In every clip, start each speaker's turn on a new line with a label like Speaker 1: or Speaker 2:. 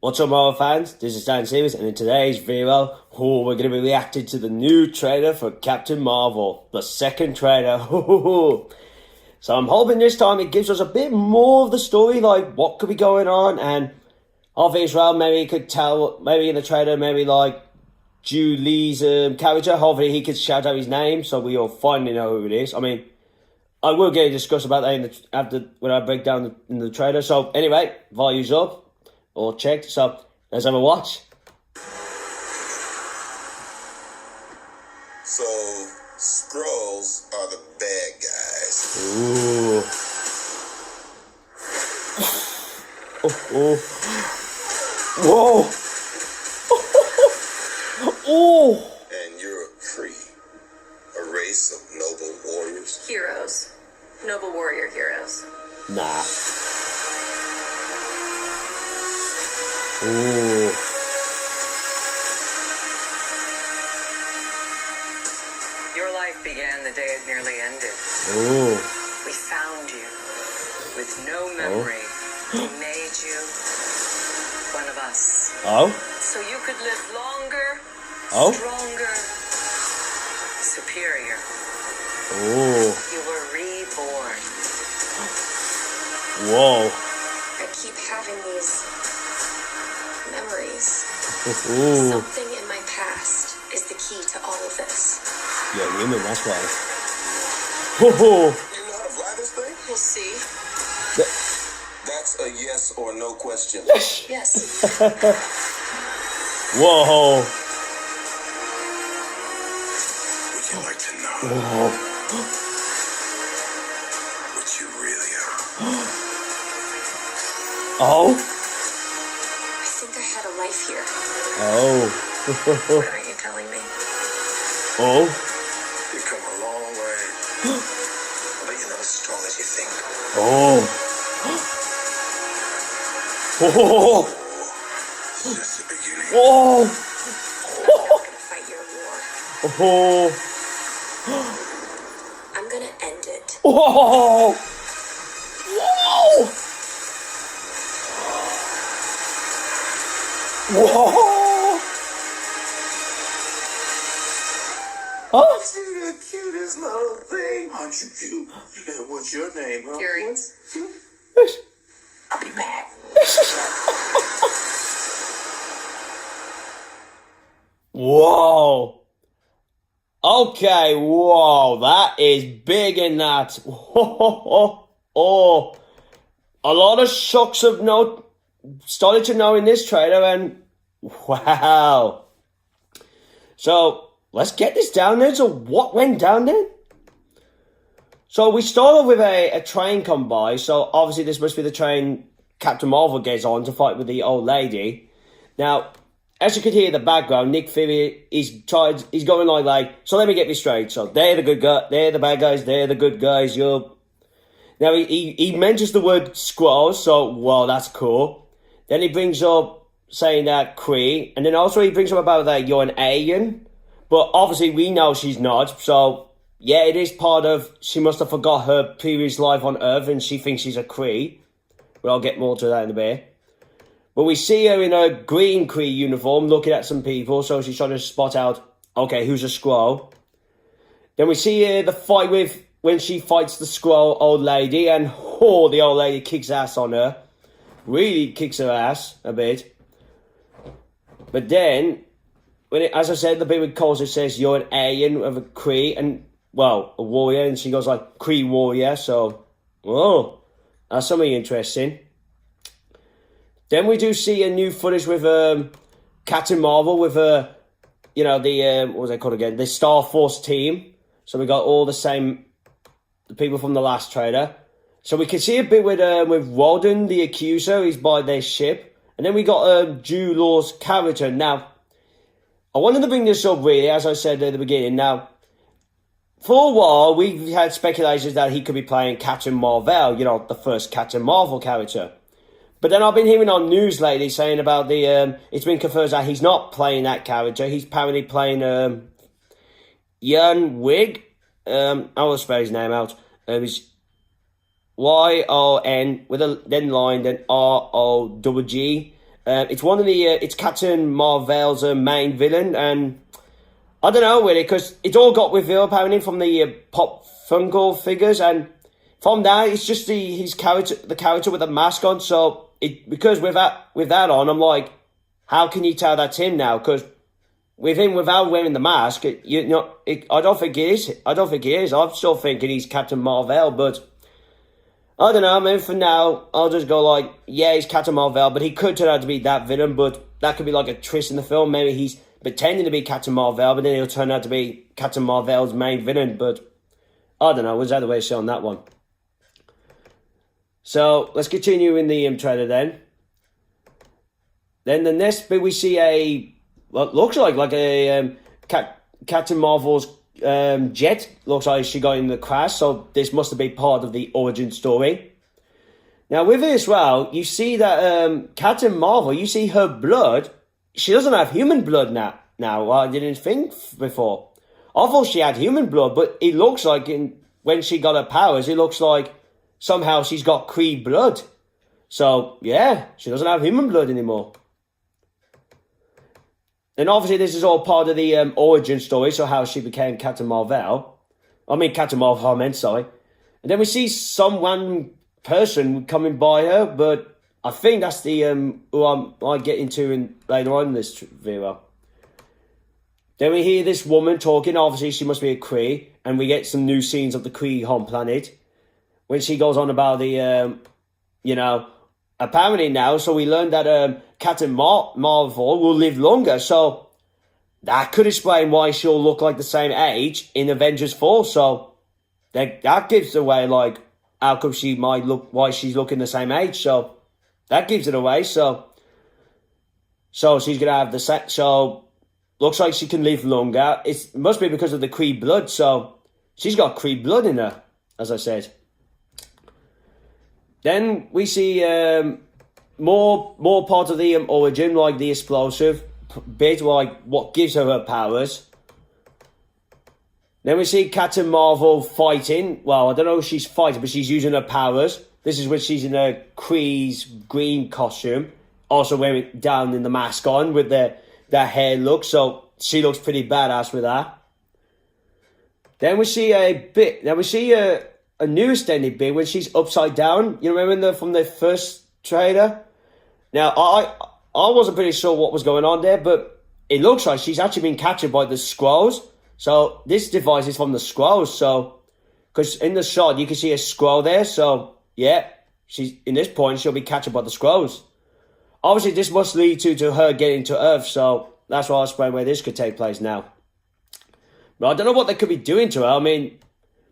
Speaker 1: What's up, Marvel fans? This is Dan Series, and in today's video, we're going to be reacting to the new trailer for Captain Marvel, the second trailer. So I'm hoping this time it gives us a bit more of the story, like what could be going on, and obviously as well, maybe he could tell, maybe in the trailer, maybe like Jude Lee's character, hopefully he could shout out his name, so we all finally know who it is. I mean, I will get a discuss about that when I break down the trailer. So anyway, volume's up. Or checked, so let's have a watch.
Speaker 2: So, Skrulls are the bad guys.
Speaker 1: Ooh. Oh. Whoa. Oh.
Speaker 2: And you're a Kree, a race of noble warriors.
Speaker 3: Heroes. Noble warrior heroes.
Speaker 1: Nah. Ooh.
Speaker 3: Your life began the day it nearly ended.
Speaker 1: Ooh.
Speaker 3: We found you with no memory. We made you one of us.
Speaker 1: Oh?
Speaker 3: So you could live longer, stronger, superior.
Speaker 1: Ooh.
Speaker 3: You were reborn.
Speaker 1: Whoa.
Speaker 4: I keep having these memories.
Speaker 1: Ooh.
Speaker 4: Something in my past is the key to all of this.
Speaker 1: Yeah, human, that's why. Ho ho.
Speaker 2: You know how to fly this thing?
Speaker 4: We'll see.
Speaker 2: That's a yes or no question.
Speaker 4: Yes.
Speaker 1: Whoa.
Speaker 2: Would you like to know what you really are?
Speaker 1: Oh?
Speaker 4: I think I had a life here.
Speaker 1: Oh.
Speaker 4: What are you telling me?
Speaker 1: Oh?
Speaker 2: You've come a long way. But you're not as strong as you think.
Speaker 1: Oh. Oh.
Speaker 2: It's just the beginning.
Speaker 1: Oh.
Speaker 4: I'm not gonna fight your war.
Speaker 1: Oh.
Speaker 4: I'm gonna end it.
Speaker 1: Whoa! Whoa! Whoa! Huh?
Speaker 2: She's the cutest little thing. Aren't you cute? And what's your name, huh?
Speaker 3: Fury.
Speaker 2: I'll be back.
Speaker 1: Whoa! Okay, whoa, that is big in that. Oh, a lot of shocks of note started to know in this trailer, and wow. So let's get this down there. So what went down there? So we started with a train come by. So obviously this must be the train Captain Marvel gets on to fight with the old lady. Now, as you can hear in the background, Nick Fury he's going like, so let me get this straight. So they're the good guys, they're the bad guys, they're the good guys. Now he mentions the word Skrull, so well, that's cool. Then he brings up saying that Kree, and then also he brings up about that you're an alien, but obviously we know she's not. So yeah, it is part of, she must have forgot her previous life on Earth, and she thinks she's a Kree. But I'll get more to that in a bit. But we see her in a green Kree uniform looking at some people, so she's trying to spot out, okay, who's a Skrull. Then we see the fight with, when she fights the Skrull old lady, and oh, the old lady kicks ass on her. Really kicks her ass a bit. But then, as I said, the bit with Korath says you're an alien of a Kree, and, well, a warrior, and she goes like, Kree warrior, so, oh, that's something interesting. Then we do see a new footage with Captain Marvel with the what was it called again? The Starforce team. So we got all the people from the last trailer. So we can see a bit with Ronan, the Accuser. He's by their ship, and then we got Jude Law's character. Now, I wanted to bring this up really, as I said at the beginning. Now, for a while we've had speculations that he could be playing Captain Mar-Vell, the first Captain Marvel character. But then I've been hearing on news lately saying about it's been confirmed that he's not playing that character. He's apparently playing Yon-Rogg. I will spell his name out. It's Y-O-N with a then line, then R-O-G-G. It's one of the it's Captain Mar-Vell's main villain, and I don't know really because it all got revealed apparently from the pop Funko figures, and from that it's just the character with the mask on. So because with that on, I'm like, how can you tell that's him now? Because with him without wearing the mask, I don't think it is. I don't think he is. I'm still thinking he's Captain Mar-Vell, but I don't know. I mean, for now, I'll just go like, yeah, he's Captain Mar-Vell, but he could turn out to be that villain. But that could be like a twist in the film. Maybe he's pretending to be Captain Mar-Vell, but then he'll turn out to be Captain Mar-Vell's main villain. But I don't know. What's the other way to say on that one? So let's continue in the trailer then. Then the next bit we see what looks like a Captain Marvel's jet. Looks like she got in the crash, so this must have been part of the origin story. Now with it as well, you see that Captain Marvel, you see her blood. She doesn't have human blood now. Now I didn't think before. I thought she had human blood, but it looks like when she got her powers, it looks like somehow she's got Kree blood. So yeah, she doesn't have human blood anymore. And obviously this is all part of the origin story, so how she became Captain Mar-Vell. Captain Marvel, I meant, sorry. And then we see some one person coming by her, but I think that's the who I get into later on in this video. Then we hear this woman talking, obviously she must be a Kree, and we get some new scenes of the Kree home planet. When she goes on about the, apparently now, so we learned that Captain Marvel will live longer, so that could explain why she'll look like the same age in Avengers 4, so that gives away, like, how come she might look, why she's looking the same age, so that gives it away, so she's gonna have the set, so looks like she can live longer. It must be because of the Kree blood, so she's got Kree blood in her, as I said. Then we see more part of the origin, like the explosive bit, like what gives her powers. Then we see Captain Marvel fighting. Well, I don't know if she's fighting, but she's using her powers. This is when she's in her Kree's green costume, also wearing down in the mask on with that hair look. So she looks pretty badass with that. Then we see a new extended bit when she's upside down. You remember from the first trailer? Now, I wasn't pretty sure what was going on there, but it looks like she's actually been captured by the Skrulls. So this device is from the Skrulls. So, because in the shot you can see a Skrull there. So yeah, in this point she'll be captured by the Skrulls. Obviously, this must lead to her getting to Earth. So that's why I'll explain where this could take place now. But I don't know what they could be doing to her. I mean,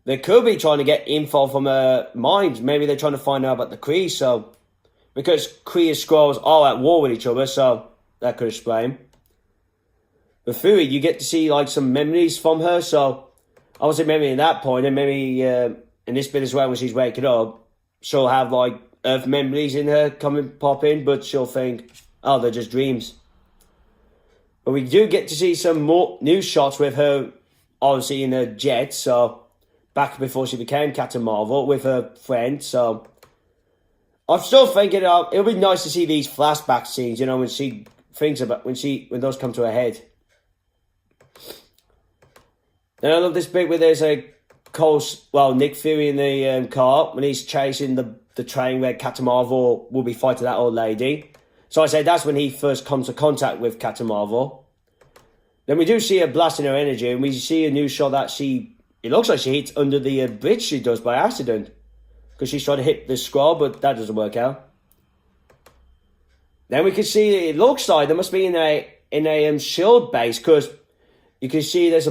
Speaker 1: they could be trying to get info from her mind. Maybe they're trying to find out about the Kree. So, because Kree and Skrulls are at war with each other, so that could explain. But through it, you get to see like some memories from her. So, obviously, maybe in that point, and maybe in this bit as well, when she's waking up, she'll have like Earth memories in her pop in, but she'll think, oh, they're just dreams. But we do get to see some more new shots with her, obviously in her jet. So, back before she became Captain Marvel with her friend. So I'm still thinking it'll be nice to see these flashback scenes, when she thinks about when those come to her head. And I love this bit where there's Nick Fury in the car when he's chasing the train where Captain Marvel will be fighting that old lady. So I say that's when he first comes to contact with Captain Marvel. Then we do see her blasting her energy, and we see a new shot that it looks like she hits under the bridge she does by accident. Because she's trying to hit the Skrull, but that doesn't work out. Then we can see, it looks like there must be in a shield base, because you can see there's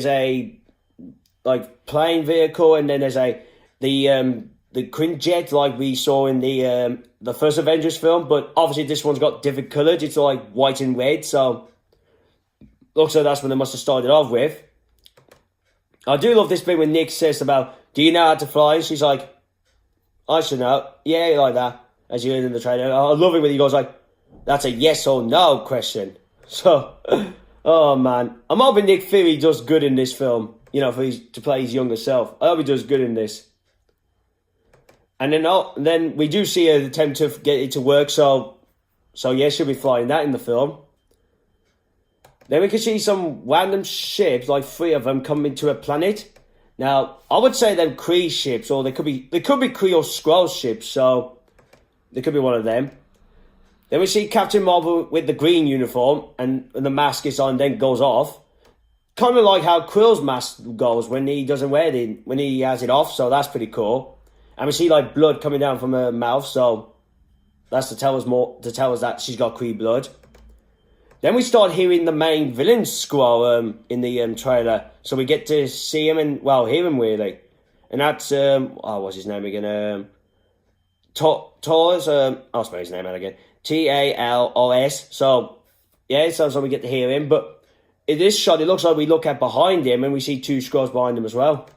Speaker 1: a like plane vehicle, and then there's the Quinjet like we saw in the first Avengers film, but obviously this one's got different colours. It's like white and red, so looks like that's when they must have started off with. I do love this bit when Nick says about, do you know how to fly? She's like, I should know. Yeah, like that, as you heard in the trailer. I love it when he goes like, that's a yes or no question. So, oh man. I'm hoping Nick Fury does good in this film, to play his younger self. I hope he does good in this. And then we do see an attempt to get it to work. So So yeah, she'll be flying that in the film. Then we can see some random ships, like 3 of them, coming to a planet. Now, I would say they're Kree ships, or they could be Kree or Skrull ships, so they could be one of them. Then we see Captain Marvel with the green uniform, and the mask is on, then goes off. Kind of like how Krill's mask goes when he doesn't wear it, when he has it off, so that's pretty cool. And we see like blood coming down from her mouth, so that's to tell us that she's got Kree blood. Then we start hearing the main villain Skrull in the trailer, so we get to see him and hear him really. And that's what's his name again? Talos. I'll spell his name out again. Talos. So yeah, so we get to hear him. But in this shot, it looks like we look at behind him and we see 2 Skrulls behind him as well.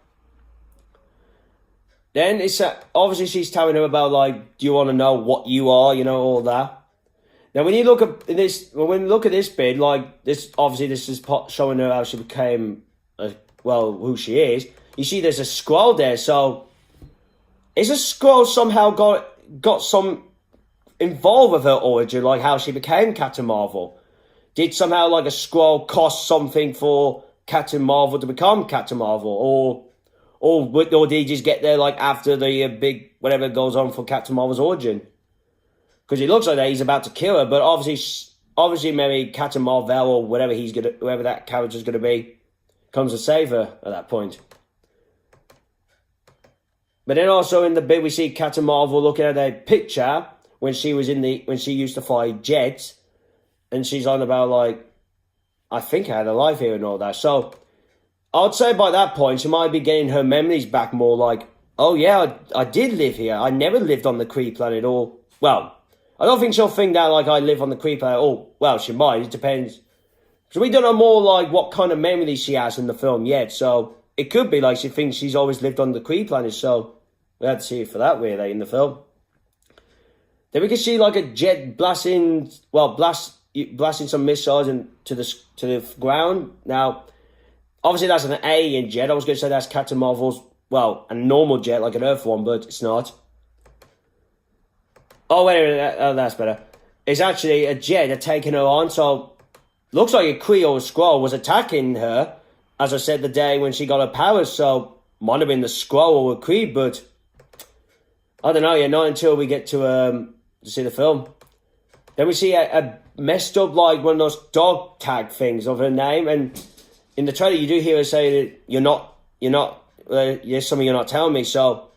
Speaker 1: Then it's obviously she's telling him about like, do you want to know what you are? You know, all that. Now, when you look at this bit, like this, obviously this is showing her how she became, who she is. You see, there's a Skrull there. So, is a Skrull somehow got some involved with her origin, like how she became Captain Marvel? Did somehow like a Skrull cost something for Captain Marvel to become Captain Marvel, or did he just get there like after the big whatever goes on for Captain Marvel's origin? Because it looks like that he's about to kill her, but obviously maybe Captain Mar-Vell or whoever that character's gonna be, comes to save her at that point. But then also in the bit we see Captain Marvel looking at a picture when she used to fly jets, and she's on about like, I think I had a life here and all that. So I'd say by that point she might be getting her memories back more like, oh yeah, I did live here. I never lived on the Kree planet, or I don't think she'll think that like I live on the Kree planet. Oh, she might. It depends. So we don't know more like what kind of memories she has in the film yet. So it could be like she thinks she's always lived on the Kree planet. So we have to see it for that really in the film. Then we can see like a jet blasting some missiles to the ground. Now, obviously that's an alien jet. I was going to say that's Captain Marvel's, a normal jet like an Earth one, but it's not. Oh, wait a minute, that's better. It's actually a jet that's taking her on, so looks like a Kree or a Skrull was attacking her, as I said, the day when she got her powers, so might have been the Skrull or a Kree, but I don't know, not until we get to see the film. Then we see a messed up, like, one of those dog tag things of her name, and in the trailer you do hear her say that there's something you're not telling me, so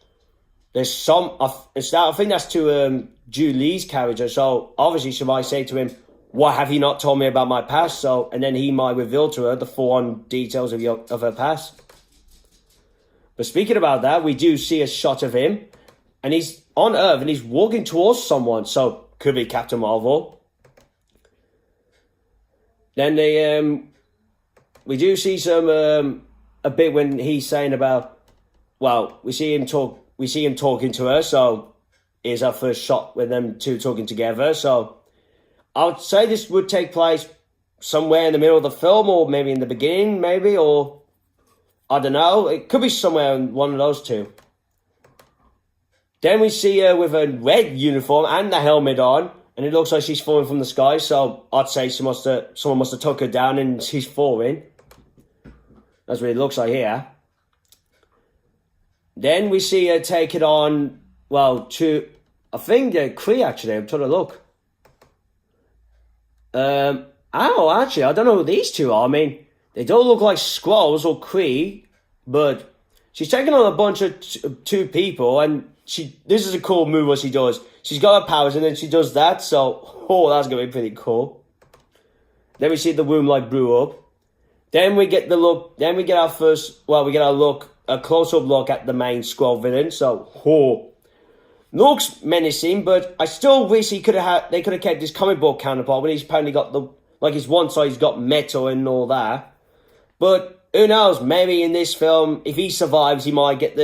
Speaker 1: there's I think that's to Jude Lee's character, so obviously she might say to him, why have you not told me about my past? So, and then he might reveal to her the full-on details of her past. But speaking about that, we do see a shot of him, and he's on Earth, and he's walking towards someone, so could be Captain Marvel. Then we do see some a bit when he's saying about, we see him talking to her, so here's our first shot with them 2 talking together. So I would say this would take place somewhere in the middle of the film, or maybe in the beginning, or I don't know. It could be somewhere in one of those 2. Then we see her with a red uniform and the helmet on, and it looks like she's falling from the sky, so I'd say someone must have took her down and she's falling. That's what it looks like here. Then we see her take it on, I think they're Kree actually, I'm trying to look. Actually, I don't know who these 2 are. I mean, they don't look like Skrulls or Kree, but she's taking on a bunch of 2 people, and this is a cool move what she does. She's got her powers, and then she does that, so, that's going to be pretty cool. Then we see the room brew up. Then we get our first, a close-up look at the main Skrull villain, so, looks menacing, but I still wish they could have kept his comic book counterpart, but he's apparently got his one side, he's got metal and all that. But who knows, maybe in this film, if he survives, he might get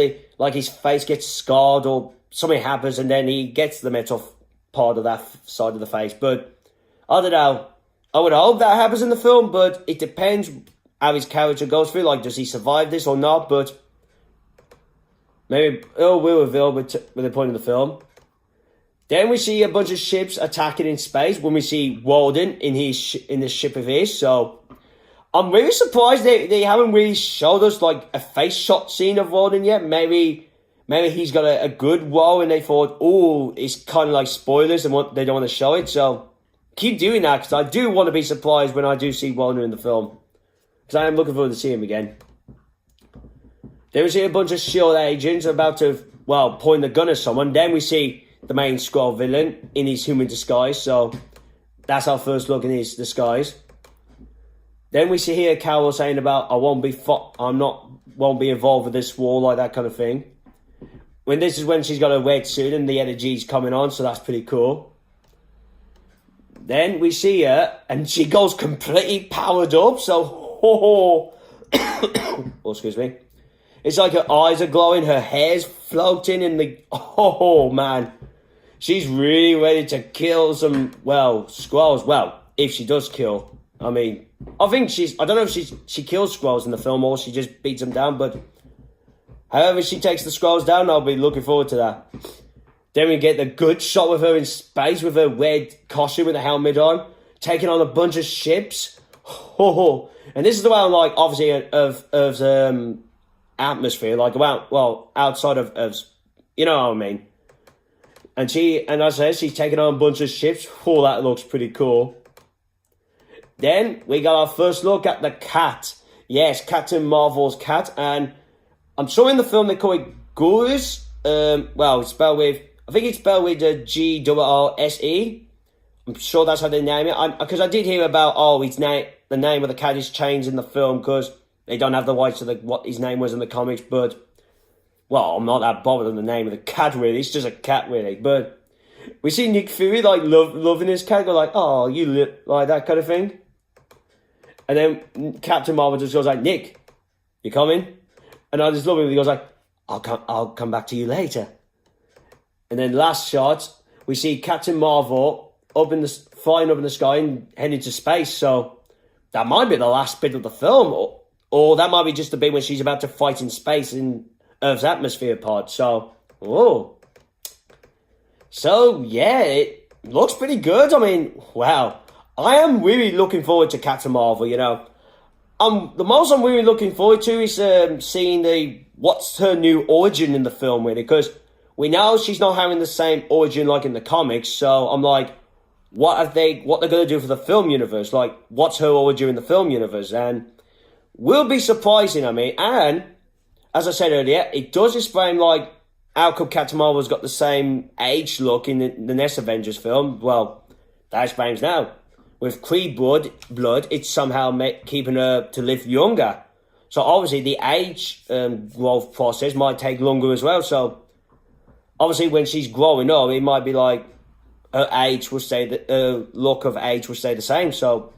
Speaker 1: his face gets scarred or something happens and then he gets the metal part of that side of the face. But I don't know. I would hope that happens in the film, but it depends how his character goes through. Like, does he survive this or not? But maybe we'll reveal with the point of the film. Then we see a bunch of ships attacking in space when we see Walden in in this ship of his. So I'm really surprised they haven't really showed us like a face shot scene of Walden yet. Maybe he's got a good role and they thought, oh, it's kind of like spoilers and they don't want to show it. So keep doing that because I do want to be surprised when I do see Walden in the film. Because I am looking forward to seeing him again. Then we see a bunch of S.H.I.E.L.D. agents about to, well, point the gun at someone. Then we see the main Skrull villain in his human disguise. So that's our first look in his disguise. Then we see here Carol saying about, won't be involved with this war, like that kind of thing. This is when she's got a red suit and the energy's coming on, so that's pretty cool. Then we see her and she goes completely powered up, so oh, excuse me. It's like her eyes are glowing, her hair's floating in the... Oh, man. She's really ready to kill some, well, Skrulls. Well, if she does kill. I mean, I think I don't know if she kills Skrulls in the film or she just beats them down, but... However she takes the Skrulls down, I'll be looking forward to that. Then we get the good shot with her in space with her red costume with the helmet on, taking on a bunch of ships. Oh, and this is the way I'm like, obviously, of atmosphere, like outside of you know what I mean. And as I said, she's taking on a bunch of ships. Oh, that looks pretty cool. Then we got our first look at the cat. Yes, Captain Marvel's cat, and I'm sure in the film they call it Goose. Well, it's spelled with, I think it's spelled with a G-R-R-S-E. I'm sure that's how they name it. Because I did hear about, the name of the cat is changed in the film because they don't have the rights to what his name was in the comics. But, well, I'm not that bothered on the name of the cat, really. It's just a cat, really. But we see Nick Fury, like, loving his cat, go like, oh, like that kind of thing. And then Captain Marvel just goes like, Nick, you coming? And I just love him. He goes like, I'll come back to you later. And then last shot, we see Captain Marvel flying up in the sky and heading to space. So that might be the last bit of the film, or that might be just the bit when she's about to fight in space in Earth's atmosphere pod. So, yeah, it looks pretty good. I mean, wow. I am really looking forward to Captain Marvel, you know. The most I'm really looking forward to is seeing what's her new origin in the film, really, because we know she's not having the same origin like in the comics. So I'm like, what they're going to do for the film universe? Like, what's her origin in the film universe? And will be surprising, I mean. And as I said earlier, it does explain like how come Captain Marvel's got the same age look in the next Avengers film. Well, that explains now. With Kree blood, it's somehow keeping her to live younger. So obviously the age growth process might take longer as well. So obviously when she's growing up, it might be like her age will stay, her look of age will stay the same. So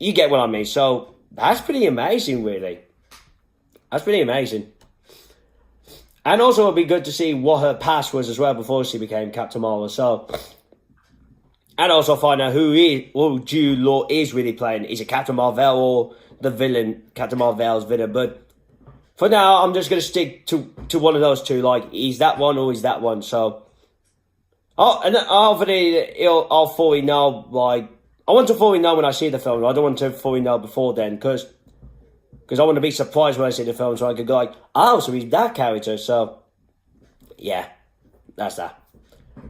Speaker 1: you get what I mean. So that's pretty amazing, really. That's pretty amazing. And also it'd be good to see what her past was as well before she became Captain Marvel. So... And also find out who Jude Law is really playing. Is it Captain Mar-Vell or the villain, Captain Mar-Vell's villain? But for now, I'm just going to stick to one of those two. Like, is that one or is that one? So, and hopefully I'll fully know, like, I want to fully know when I see the film. I don't want to fully know before then, because I want to be surprised when I see the film so I could go like, oh, so he's that character. So, yeah, that's that.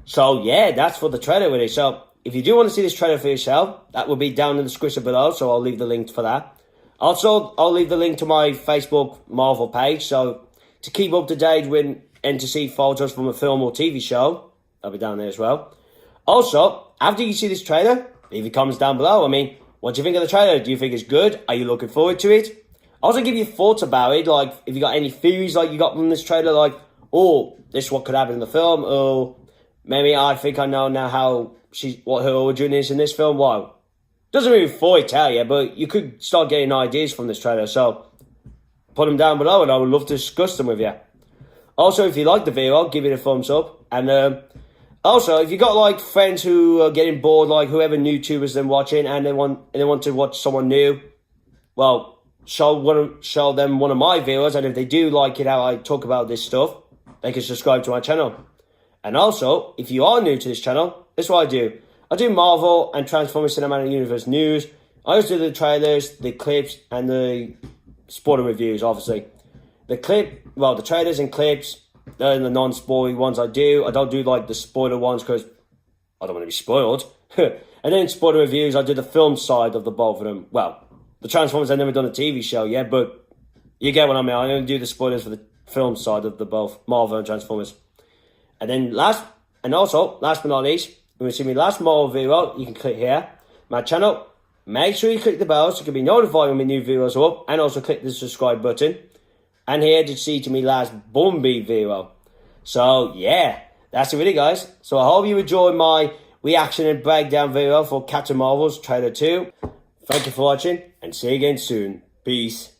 Speaker 1: So, yeah, that's for the trailer really. So, if you do want to see this trailer for yourself, that will be down in the description below, so I'll leave the link for that. Also, I'll leave the link to my Facebook Marvel page, so to keep up to date and to see photos from a film or TV show, that'll be down there as well. Also, after you see this trailer, leave your comments down below. I mean, what do you think of the trailer? Do you think it's good? Are you looking forward to it? Also, give your thoughts about it, like, if you got any theories like you got from this trailer, like, oh, this is what could happen in the film, or maybe I think I know now what her origin is in this film. Well, doesn't really fully tell you, but you could start getting ideas from this trailer. So put them down below, and I would love to discuss them with you. Also, if you like the video, give it a thumbs up. And also, if you got like friends who are getting bored, like whoever YouTubers they're watching, and they want to watch someone new, well, show them one of my videos. And if they do like it how I talk about this stuff, they can subscribe to my channel. And also, if you are new to this channel, this is what I do. I do Marvel and Transformers Cinematic Universe news. I also do the trailers, the clips, and the spoiler reviews, obviously. The trailers and clips, they're the non-spoilery ones I do. I don't do, like, the spoiler ones because I don't want to be spoiled. And then spoiler reviews, I do the film side of the both of them. Well, the Transformers, I've never done a TV show yet, but you get what I mean. I only do the spoilers for the film side of the both, Mar-Vell and Transformers. And then last but not least, you want to see my last Marvel video, you can click here, my channel. Make sure you click the bell so you can be notified when my new videos are up, and also click the subscribe button. And here to see to my last Bumblebee video. So yeah, that's the video, guys. So I hope you enjoyed my reaction and breakdown video for Captain Marvel's trailer 2. Thank you for watching, and see you again soon. Peace.